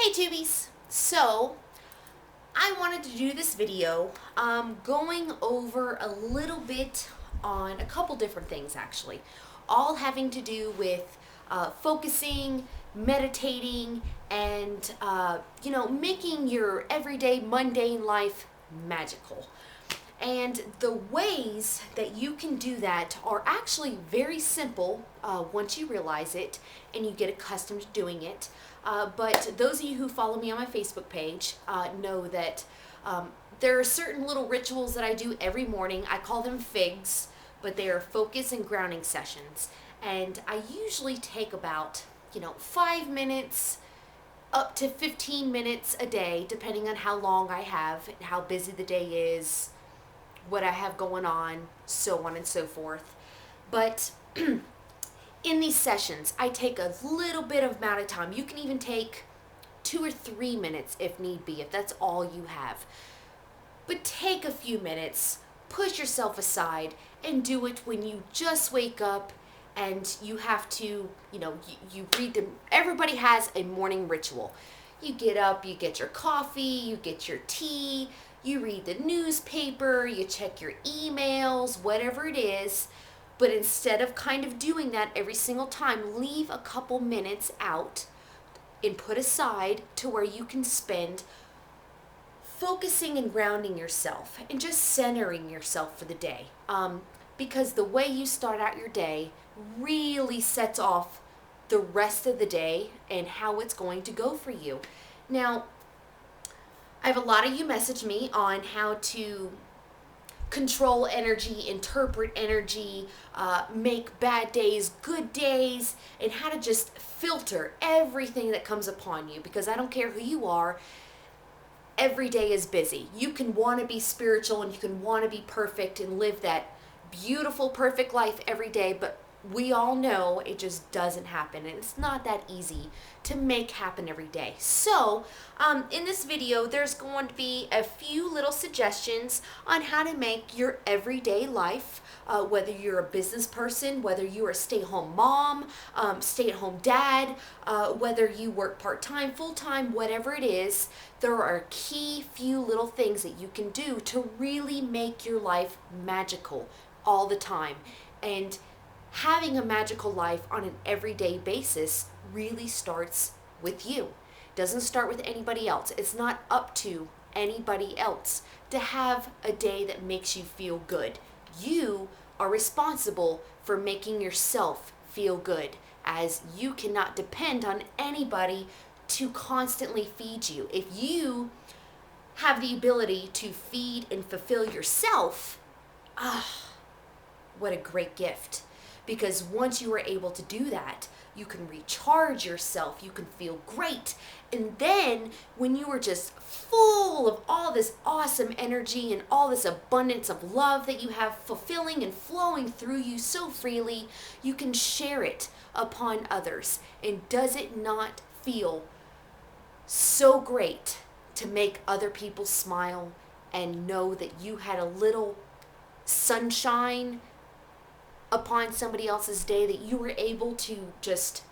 Hey Tubies! So, I wanted to do this video going over a little bit on a couple different things actually, all having to do with focusing, meditating, and making your everyday mundane life magical. And the ways that you can do that are actually very simple once you realize it and you get accustomed to doing it. But those of you who follow me on my Facebook page know that there are certain little rituals that I do every morning. I call them figs, but they are focus and grounding sessions. And I usually take about 5 minutes up to 15 minutes a day, depending on how long I have, how busy the day is, what I have going on, so on and so forth. But in these sessions, I take a little bit of amount of time. You can even take 2 or 3 minutes if need be, if that's all you have. But take a few minutes, push yourself aside, and do it when you just wake up and you have to, you read them. Everybody has a morning ritual. You get up, you get your coffee, you get your tea, you read the newspaper, you check your emails, whatever it is. But instead of kind of doing that every single time, leave a couple minutes out and put aside to where you can spend focusing and grounding yourself and just centering yourself for the day. Because the way you start out your day really sets off the rest of the day and how it's going to go for you. Now, I have a lot of you message me on how to control energy, interpret energy, make bad days good days, and how to just filter everything that comes upon you, because I don't care who you are, every day is busy. You can want to be spiritual and you can want to be perfect and live that beautiful, perfect life every day, but we all know it just doesn't happen, and it's not that easy to make happen every day. So in this video, there's going to be a few little suggestions on how to make your everyday life, whether you're a business person, whether you're a stay-at-home mom, stay-at-home dad, whether you work part-time, full-time, whatever it is, there are key few little things that you can do to really make your life magical all the time. And having a magical life on an everyday basis really starts with you. It doesn't start with anybody else. It's not up to anybody else to have a day that makes you feel good. You are responsible for making yourself feel good, as you cannot depend on anybody to constantly feed you. If you have the ability to feed and fulfill yourself, what a great gift. Because once you are able to do that, you can recharge yourself, you can feel great. And then when you are just full of all this awesome energy and all this abundance of love that you have fulfilling and flowing through you so freely, you can share it upon others. And does it not feel so great to make other people smile and know that you had a little sunshine upon somebody else's day, that you were able to just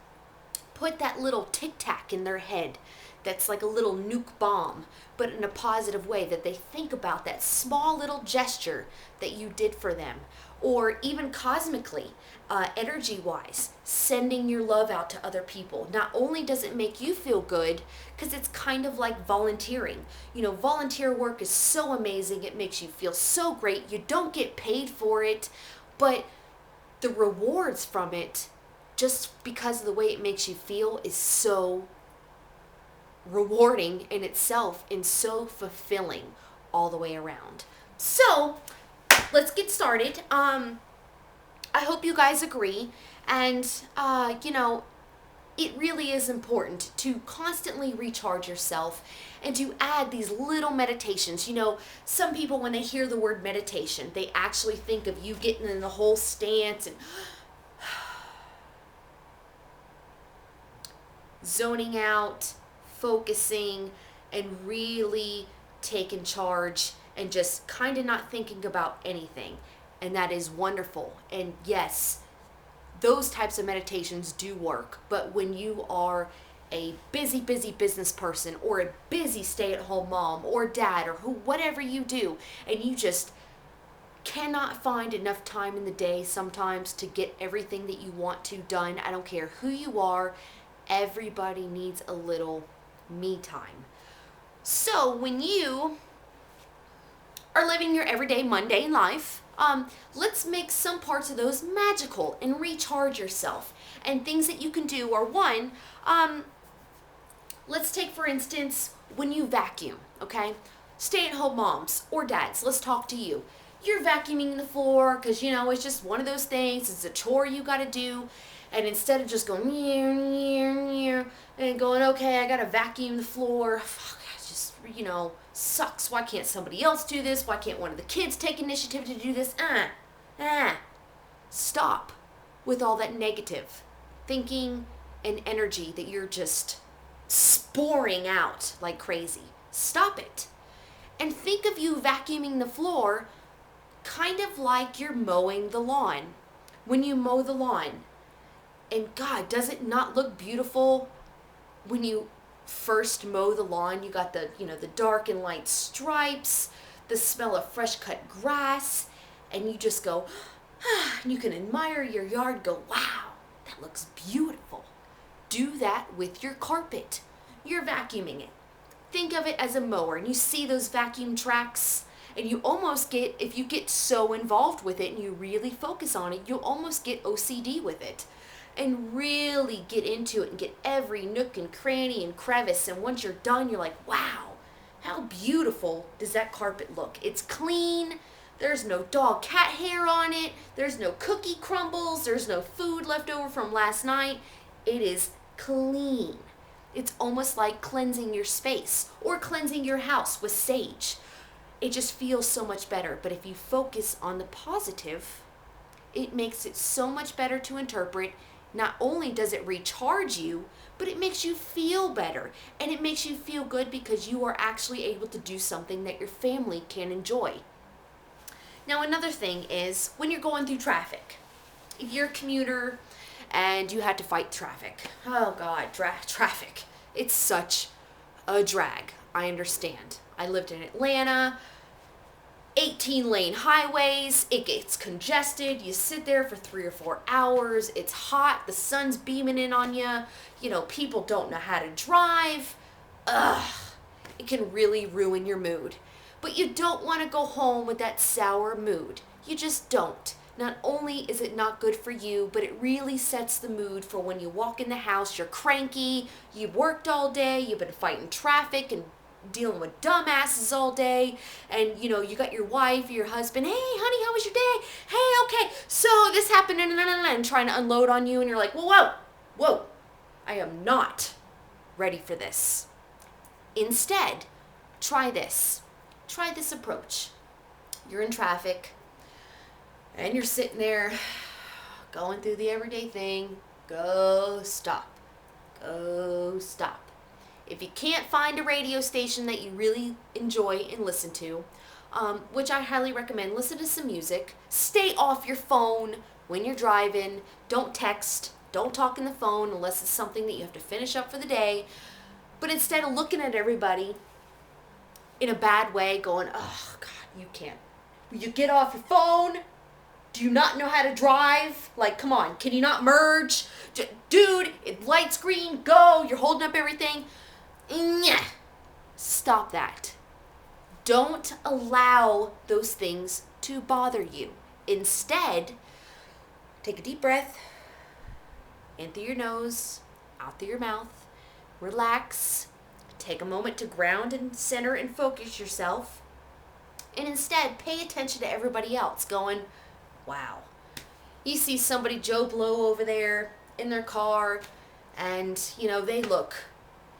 put that little tic-tac in their head that's like a little nuke bomb, but in a positive way, that they think about that small little gesture that you did for them. Or even cosmically, energy-wise, sending your love out to other people. Not only does it make you feel good, because it's kind of like volunteering. Volunteer work is so amazing. It makes you feel so great. You don't get paid for it, but the rewards from it, just because of the way it makes you feel, is so rewarding in itself and so fulfilling all the way around. So let's get started. I hope you guys agree, and it really is important to constantly recharge yourself and to add these little meditations. Some people, when they hear the word meditation, they actually think of you getting in the whole stance and zoning out, focusing, and really taking charge and just kind of not thinking about anything. And that is wonderful. And yes, those types of meditations do work, but when you are a busy, busy business person or a busy stay-at-home mom or dad or whatever you do, and you just cannot find enough time in the day sometimes to get everything that you want to done. I don't care who you are, everybody needs a little me time. So when you are living your everyday mundane life, let's make some parts of those magical and recharge yourself. And things that you can do are, one, let's take for instance when you vacuum, okay? Stay-at-home moms or dads, let's talk to you. You're vacuuming the floor because, it's just one of those things. It's a chore you got to do. And instead of just going, and going, okay, I got to vacuum the floor. Fuck, it just, sucks. Why can't somebody else do this? Why can't one of the kids take initiative to do this? Stop with all that negative thinking and energy that you're just sporing out like crazy. Stop it. And think of you vacuuming the floor kind of like you're mowing the lawn. When you mow the lawn, and God, does it not look beautiful when you first mow the lawn? You got the dark and light stripes, the smell of fresh cut grass, and you just go, and you can admire your yard, go, wow, that looks beautiful. Do that with your carpet. You're vacuuming it. Think of it as a mower, and you see those vacuum tracks, and you almost get, if you get so involved with it and you really focus on it, you'll almost get OCD with it and really get into it and get every nook and cranny and crevice. And once you're done, you're like, wow, how beautiful does that carpet look? It's clean. There's no dog cat hair on it. There's no cookie crumbles. There's no food left over from last night. It is clean. It's almost like cleansing your space or cleansing your house with sage. It just feels so much better. But if you focus on the positive, it makes it so much better to interpret. Not only does it recharge you, but it makes you feel better. And it makes you feel good because you are actually able to do something that your family can enjoy. Now, another thing is when you're going through traffic. If you're a commuter and you had to fight traffic. Oh God, traffic. It's such a drag. I understand. I lived in Atlanta, 18-lane highways, it gets congested, you sit there for 3 or 4 hours, it's hot, the sun's beaming in on you, people don't know how to drive. It can really ruin your mood. But you don't want to go home with that sour mood. You just don't. Not only is it not good for you, but it really sets the mood for when you walk in the house, you're cranky, you worked all day, you've been fighting traffic and dealing with dumbasses all day, and you got your wife or your husband, hey honey, how was your day? Hey, okay, so this happened, and trying to unload on you, and you're like, whoa, I am not ready for this. Instead, try this approach. You're in traffic and you're sitting there going through the everyday thing. Go stop. If you can't find a radio station that you really enjoy and listen to, which I highly recommend, listen to some music. Stay off your phone when you're driving. Don't text. Don't talk in the phone unless it's something that you have to finish up for the day. But instead of looking at everybody in a bad way, going, oh God, you can't. Will you get off your phone? Do you not know how to drive? Like, come on, can you not merge? Dude, light's green, go. You're holding up everything. Nyeh. Stop that. Don't allow those things to bother you. Instead, take a deep breath in through your nose, out through your mouth. Relax. Take a moment to ground and center and focus yourself. And instead, pay attention to everybody else going, wow. You see somebody Joe Blow over there in their car, and, they look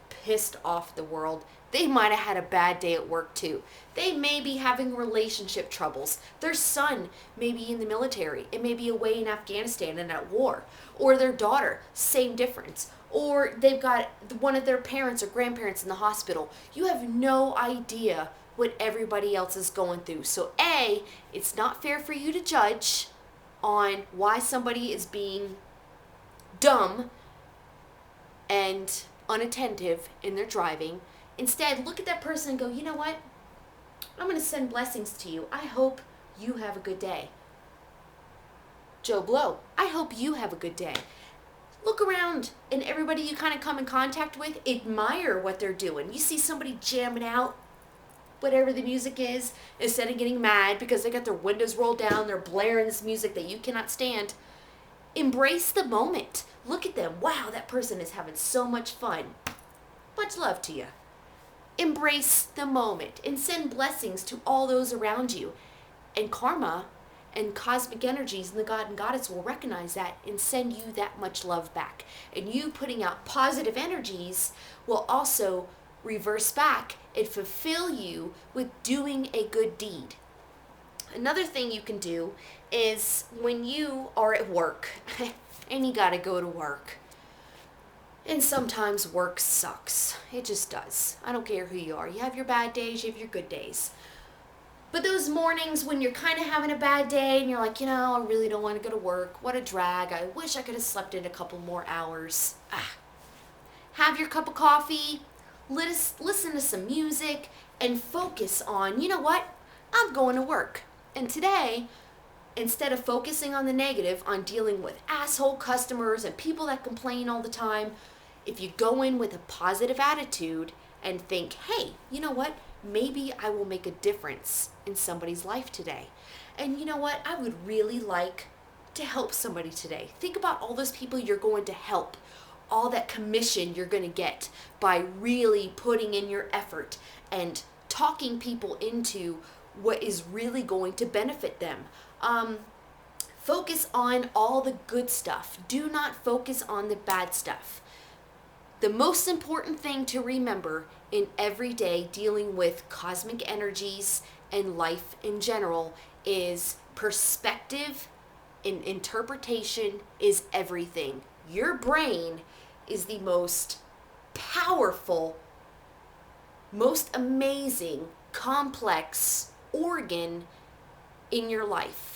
pissed off the world. They might have had a bad day at work too. They may be having relationship troubles. Their son may be in the military. It may be away in Afghanistan and at war. Or their daughter, same difference. Or they've got one of their parents or grandparents in the hospital. You have no idea what everybody else is going through. So A, it's not fair for you to judge on why somebody is being dumb and unattentive and they're driving. Instead, look at that person and go, you know what? I'm going to send blessings to you. I hope you have a good day. Joe Blow, I hope you have a good day. Look around and everybody you kind of come in contact with, admire what they're doing. You see somebody jamming out, whatever the music is, instead of getting mad because they got their windows rolled down, they're blaring this music that you cannot stand. Embrace the moment. Look at them. Wow, that person is having so much fun. Much love to you. Embrace the moment and send blessings to all those around you. And karma and cosmic energies and the God and Goddess will recognize that and send you that much love back. And you putting out positive energies will also reverse back and fulfill you with doing a good deed. Another thing you can do is when you are at work and you gotta go to work. And sometimes work sucks. It just does. I don't care who you are. You have your bad days, you have your good days. But those mornings when you're kind of having a bad day and you're like, you know, I really don't want to go to work. What a drag. I wish I could have slept in a couple more hours. Have your cup of coffee, listen to some music, and focus on, you know what? I'm going to work. And today, instead of focusing on the negative, on dealing with asshole customers and people that complain all the time, if you go in with a positive attitude and think, hey, you know what? Maybe I will make a difference in somebody's life today. And you know what? I would really like to help somebody today. Think about all those people you're going to help, all that commission you're going to get by really putting in your effort and talking people into what is really going to benefit them. Focus on all the good stuff. Do not focus on the bad stuff. The most important thing to remember in everyday dealing with cosmic energies and life in general is perspective and interpretation is everything. Your brain is the most powerful, most amazing, complex organ in your life.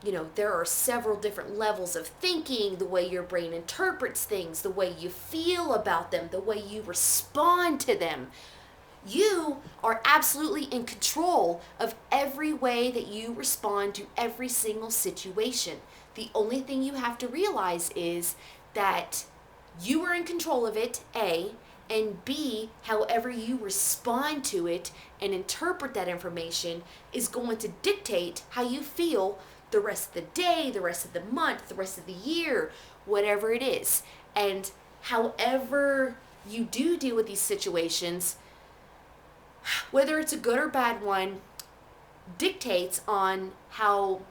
You know, there are several different levels of thinking, the way your brain interprets things, the way you feel about them, the way you respond to them. You are absolutely in control of every way that you respond to every single situation. The only thing you have to realize is that you are in control of it, A, and B, however you respond to it and interpret that information is going to dictate how you feel the rest of the day, the rest of the month, the rest of the year, whatever it is. And however you do deal with these situations, whether it's a good or bad one, dictates on how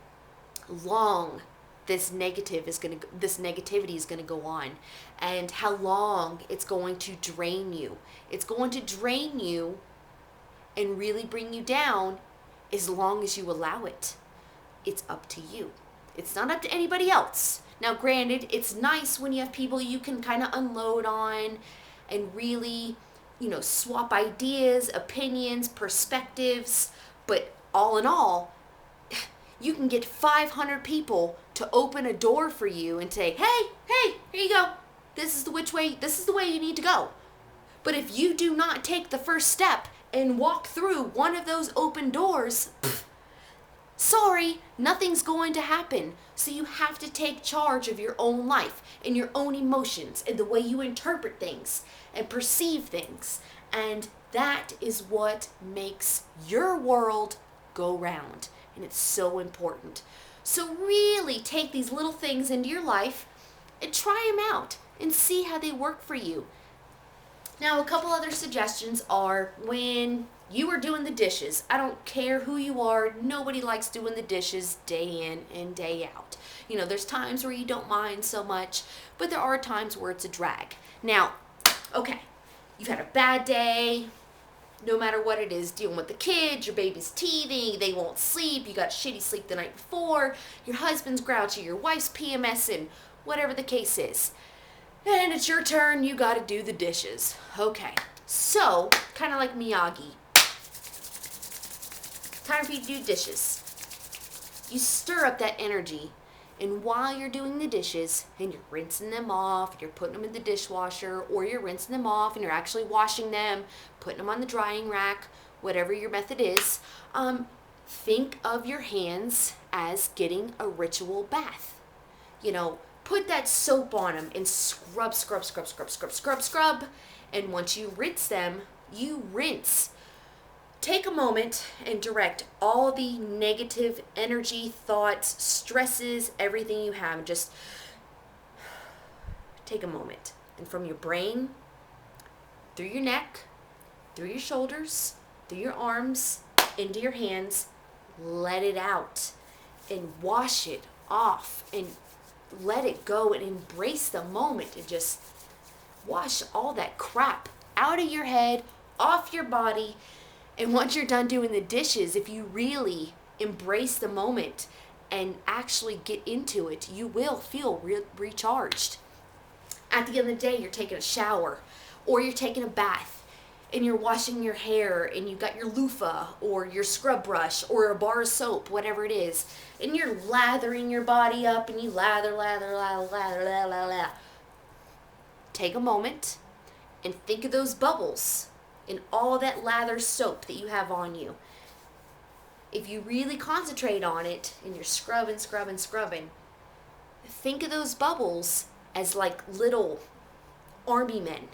long this negativity is going to go on and how long it's going to drain you. It's going to drain you and really bring you down as long as you allow it. It's up to you. It's not up to anybody else. Now, granted, it's nice when you have people you can kind of unload on and really, you know, swap ideas, opinions, perspectives. But all in all, you can get 500 people to open a door for you and say, hey, here you go. This is the way you need to go. But if you do not take the first step and walk through one of those open doors, sorry, nothing's going to happen. So you have to take charge of your own life and your own emotions and the way you interpret things and perceive things. And that is what makes your world go round. And it's so important. So really take these little things into your life and try them out and see how they work for you. Now, a couple other suggestions are when you are doing the dishes. I don't care who you are. Nobody likes doing the dishes day in and day out. You know, there's times where you don't mind so much, but there are times where it's a drag. Now, okay, you've had a bad day, no matter what it is, dealing with the kids, your baby's teething, they won't sleep, you got shitty sleep the night before, your husband's grouchy, your wife's PMSing, whatever the case is. And it's your turn, you gotta do the dishes. Okay, so, kind of like Miyagi. Time for you to do dishes. You stir up that energy And while you're doing the dishes and you're rinsing them off, you're putting them in the dishwasher, or you're rinsing them off and you're actually washing them, putting them on the drying rack, whatever your method is, think of your hands as getting a ritual bath. You know, put that soap on them and scrub, scrub, scrub, scrub, scrub, scrub, scrub. And once you rinse them, you rinse. Take a moment and direct all the negative energy, thoughts, stresses, everything you have. Just take a moment. And from your brain, through your neck, through your shoulders, through your arms, into your hands, let it out and wash it off and let it go and embrace the moment and just wash all that crap out of your head, off your body. And once you're done doing the dishes, if you really embrace the moment and actually get into it, you will feel recharged. At the end of the day, you're taking a shower or you're taking a bath and you're washing your hair and you've got your loofah or your scrub brush or a bar of soap, whatever it is, and you're lathering your body up and you lather. Take a moment and think of those bubbles and all that lather soap that you have on you. If you really concentrate on it and you're scrubbing, think of those bubbles as like little army men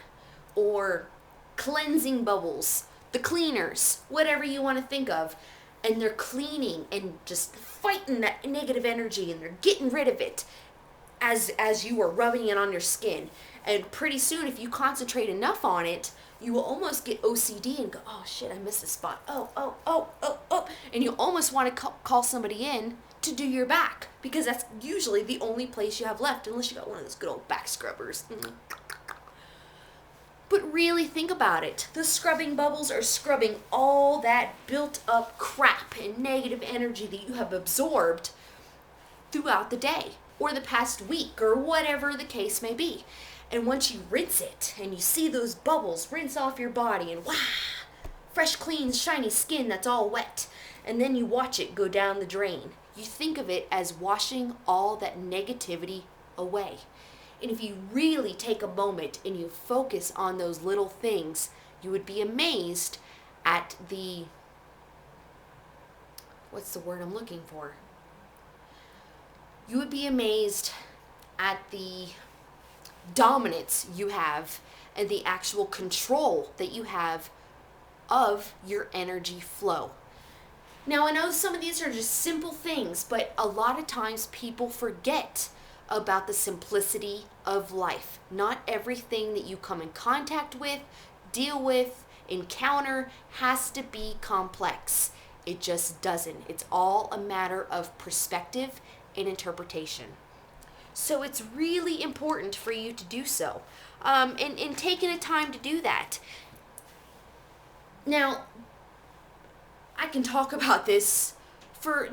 or cleansing bubbles, the cleaners, whatever you want to think of. And they're cleaning and just fighting that negative energy and they're getting rid of it as you are rubbing it on your skin. And pretty soon, if you concentrate enough on it, you will almost get OCD and go, oh shit, I missed a spot. Oh. And you almost want to call somebody in to do your back because that's usually the only place you have left, unless you got one of those good old back scrubbers. But really think about it. The scrubbing bubbles are scrubbing all that built up crap and negative energy that you have absorbed throughout the day or the past week or whatever the case may be. And once you rinse it and you see those bubbles rinse off your body and wow, fresh, clean, shiny skin that's all wet, and then you watch it go down the drain, you think of it as washing all that negativity away. And if you really take a moment and you focus on those little things, you would be amazed at the, what's the word I'm looking for? You would be amazed at the dominance you have and the actual control that you have of your energy flow. Now, I know some of these are just simple things, but a lot of times people forget about the simplicity of life. Not everything that you come in contact with, deal with, encounter has to be complex. It just doesn't. It's all a matter of perspective and interpretation. So it's really important for you to do so, and taking a time to do that. Now, I can talk about this for,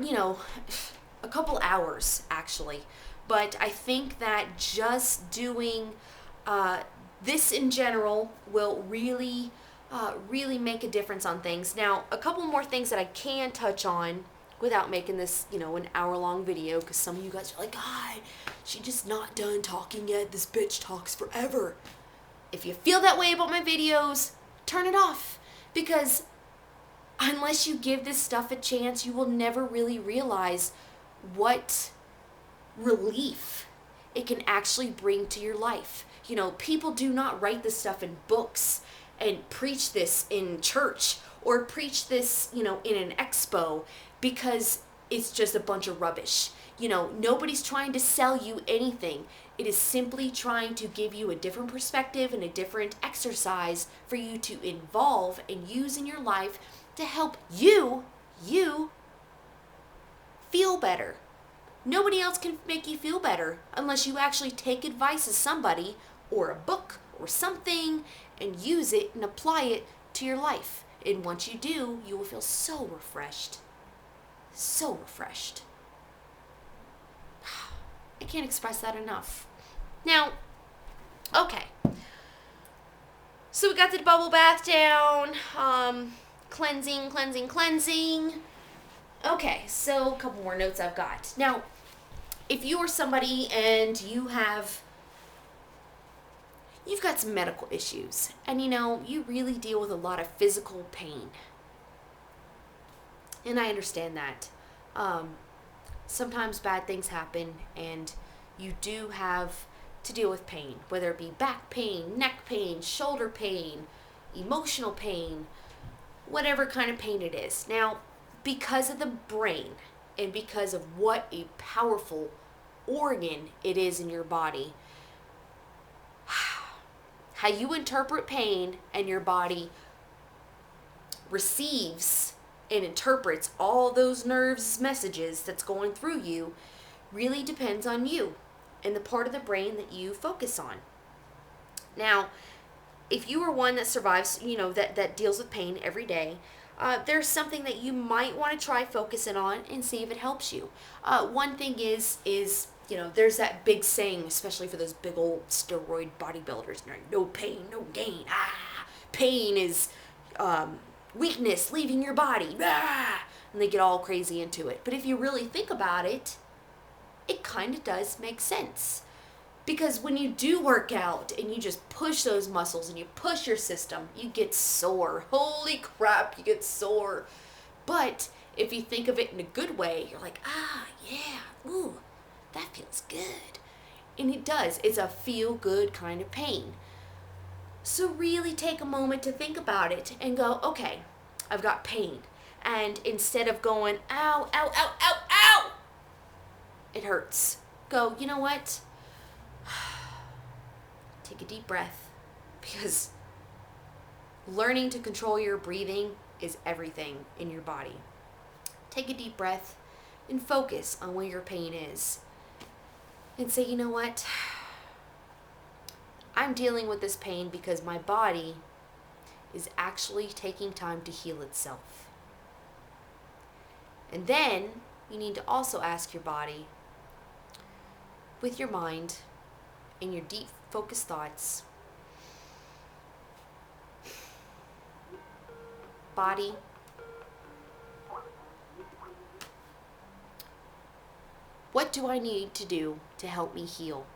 a couple hours, actually. But I think that just doing this in general will really make a difference on things. Now, a couple more things that I can touch on without making this, an hour-long video, because some of you guys are like, God, she's just not done talking yet. This bitch talks forever. If you feel that way about my videos, turn it off. Because unless you give this stuff a chance, you will never really realize what relief it can actually bring to your life. People do not write this stuff in books and preach this in church or preach this, in an expo because it's just a bunch of rubbish. Nobody's trying to sell you anything. It is simply trying to give you a different perspective and a different exercise for you to involve and use in your life to help you feel better. Nobody else can make you feel better unless you actually take advice of somebody or a book or something and use it and apply it to your life. And once you do, you will feel so refreshed. So refreshed. I can't express that enough. Now, okay. So we got the bubble bath down. Cleansing. Okay, so a couple more notes I've got. Now, if you are somebody and you've got some medical issues, and you really deal with a lot of physical pain, and I understand that. Sometimes bad things happen, and you do have to deal with pain, whether it be back pain, neck pain, shoulder pain, emotional pain, whatever kind of pain it is. Now, because of the brain and because of what a powerful organ it is in your body, how you interpret pain and your body receives and interprets all those nerves messages that's going through you really depends on you and the part of the brain that you focus on. Now, if you are one that survives, that deals with pain every day, there's something that you might want to try focusing on and see if it helps you. One thing is there's that big saying, especially for those big old steroid bodybuilders, no pain, no gain. Pain is weakness leaving your body. And they get all crazy into it. But if you really think about it, it kind of does make sense. Because when you do work out and you just push those muscles and you push your system, you get sore. Holy crap, you get sore. But if you think of it in a good way, you're like, yeah, ooh, that feels good. And it does. It's a feel-good kind of pain. So really take a moment to think about it and go, okay, I've got pain. And instead of going, ow, ow, ow, ow, ow, it hurts. Go, you know what? Take a deep breath, because learning to control your breathing is everything in your body. Take a deep breath and focus on where your pain is. And say, you know what? I'm dealing with this pain because my body is actually taking time to heal itself. And then you need to also ask your body, with your mind and your deep focused thoughts, body, what do I need to do to help me heal?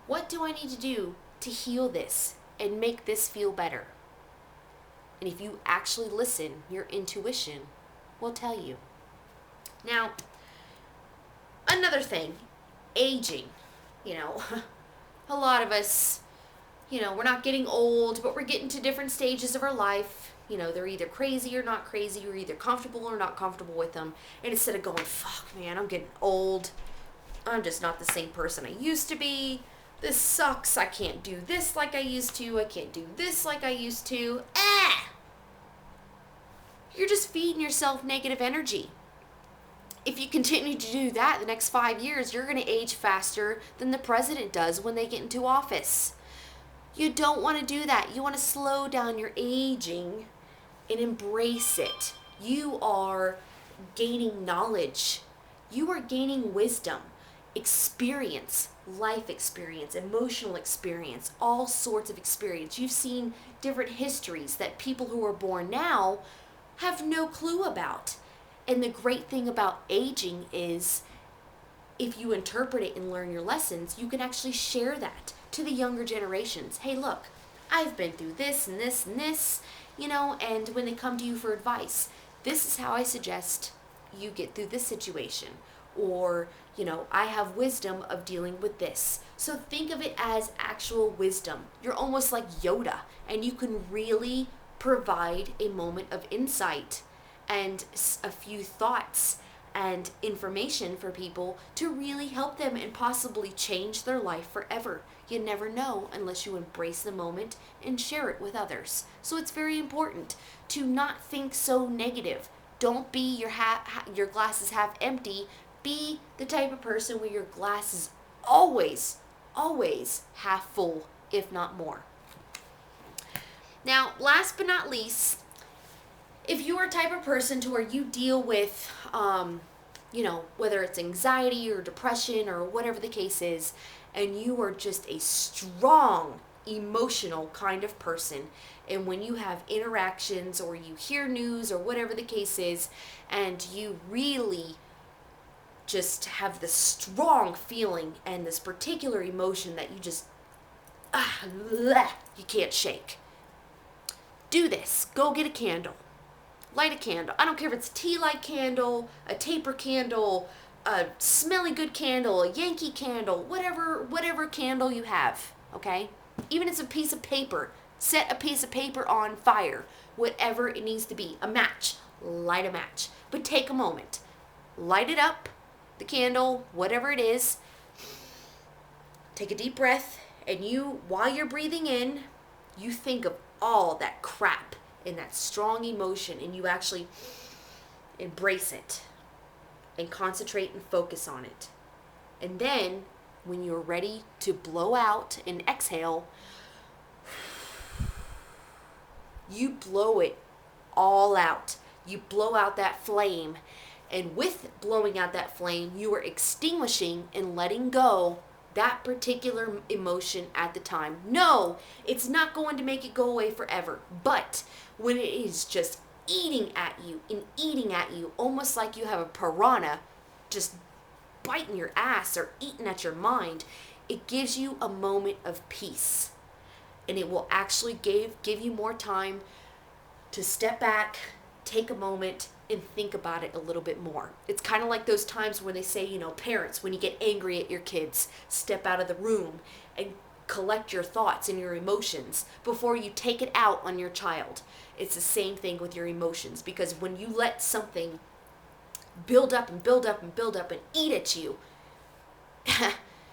What do I need to do to heal this and make this feel better? And if you actually listen, your intuition will tell you. Now, another thing, aging. A lot of us, we're not getting old, but we're getting to different stages of our life. They're either crazy or not crazy, or either comfortable or not comfortable with them. And instead of going, fuck, man, I'm getting old. I'm just not the same person I used to be. This sucks. I can't do this like I used to. I can't do this like I used to. You're just feeding yourself negative energy. If you continue to do that the next 5 years, you're going to age faster than the president does when they get into office. You don't want to do that. You want to slow down your aging and embrace it. You are gaining knowledge. You are gaining wisdom, experience, life experience, emotional experience, all sorts of experience. You've seen different histories that people who are born now have no clue about. And the great thing about aging is if you interpret it and learn your lessons, you can actually share that to the younger generations. Hey, look, I've been through this and this and this, and when they come to you for advice, this is how I suggest you get through this situation. Or, I have wisdom of dealing with this. So think of it as actual wisdom. You're almost like Yoda, and you can really provide a moment of insight and a few thoughts and information for people to really help them and possibly change their life forever. You never know unless you embrace the moment and share it with others. So it's very important to not think so negative. Don't be your glass is half empty. Be the type of person where your glass is always, always half full, if not more. Now, last but not least, if you are a type of person to where you deal with, whether it's anxiety or depression or whatever the case is, and you are just a strong, emotional kind of person, and when you have interactions or you hear news or whatever the case is, and you really just have this strong feeling and this particular emotion that you just, you can't shake. Do this. Go get a candle. Light a candle. I don't care if it's a tea light candle, a taper candle, a smelly good candle, a Yankee candle, whatever candle you have, okay? Even if it's a piece of paper, set a piece of paper on fire, whatever it needs to be. A match, light a match. But take a moment. Light it up, the candle, whatever it is. Take a deep breath, and while you're breathing in, you think of all that crap and that strong emotion, and you actually embrace it and concentrate and focus on it. And then when you're ready to blow out and exhale, you blow it all out. You blow out that flame, and with blowing out that flame, you are extinguishing and letting go that particular emotion at the time. No, it's not going to make it go away forever, but when it is just eating at you, almost like you have a piranha just biting your ass or eating at your mind, it gives you a moment of peace. And it will actually give you more time to step back, take a moment, and think about it a little bit more. It's kind of like those times when they say, parents, when you get angry at your kids, step out of the room and collect your thoughts and your emotions before you take it out on your child. It's the same thing with your emotions, because when you let something build up and build up and build up and eat at you,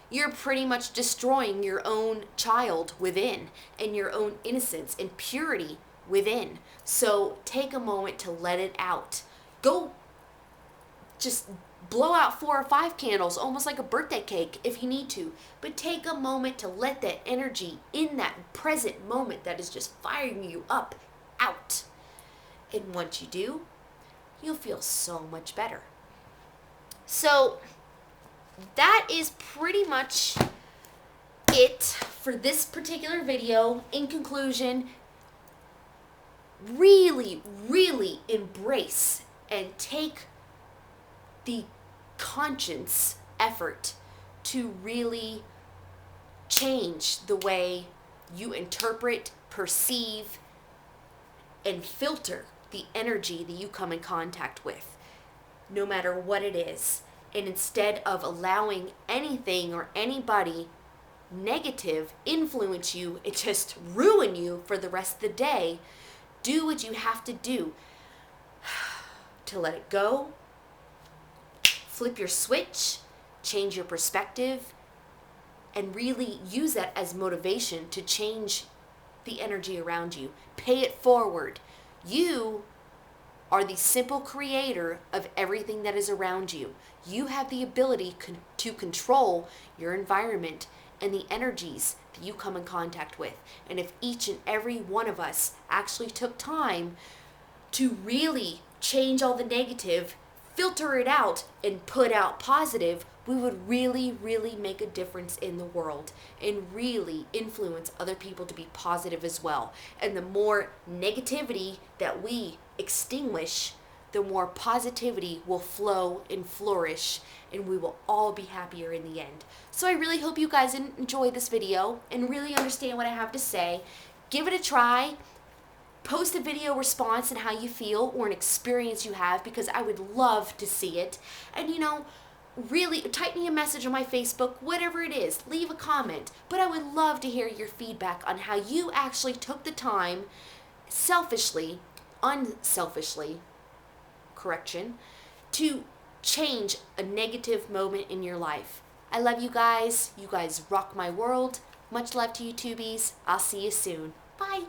you're pretty much destroying your own child within and your own innocence and purity within. So take a moment to let it out. Go just blow out 4 or 5 candles, almost like a birthday cake if you need to. But take a moment to let that energy in that present moment that is just firing you up out. And once you do, you'll feel so much better. So that is pretty much it for this particular video. In conclusion, really, really embrace and take the conscious effort to really change the way you interpret, perceive, and filter the energy that you come in contact with, no matter what it is. And instead of allowing anything or anybody negative influence you, it just ruin you for the rest of the day, do what you have to do to let it go. Flip your switch, change your perspective, and really use that as motivation to change the energy around you. Pay it forward. You are the simple creator of everything that is around you. You have the ability to control your environment and the energies that you come in contact with. And if each and every one of us actually took time to really change all the negative, filter it out, and put out positive, we would really, really make a difference in the world and really influence other people to be positive as well. And the more negativity that we extinguish, the more positivity will flow and flourish, and we will all be happier in the end. So I really hope you guys enjoy this video and really understand what I have to say. Give it a try. Post a video response and how you feel or an experience you have, because I would love to see it. And really type me a message on my Facebook, whatever it is, leave a comment. But I would love to hear your feedback on how you actually took the time, unselfishly, to change a negative moment in your life. I love you guys. You guys rock my world. Much love to you, tubies. I'll see you soon. Bye.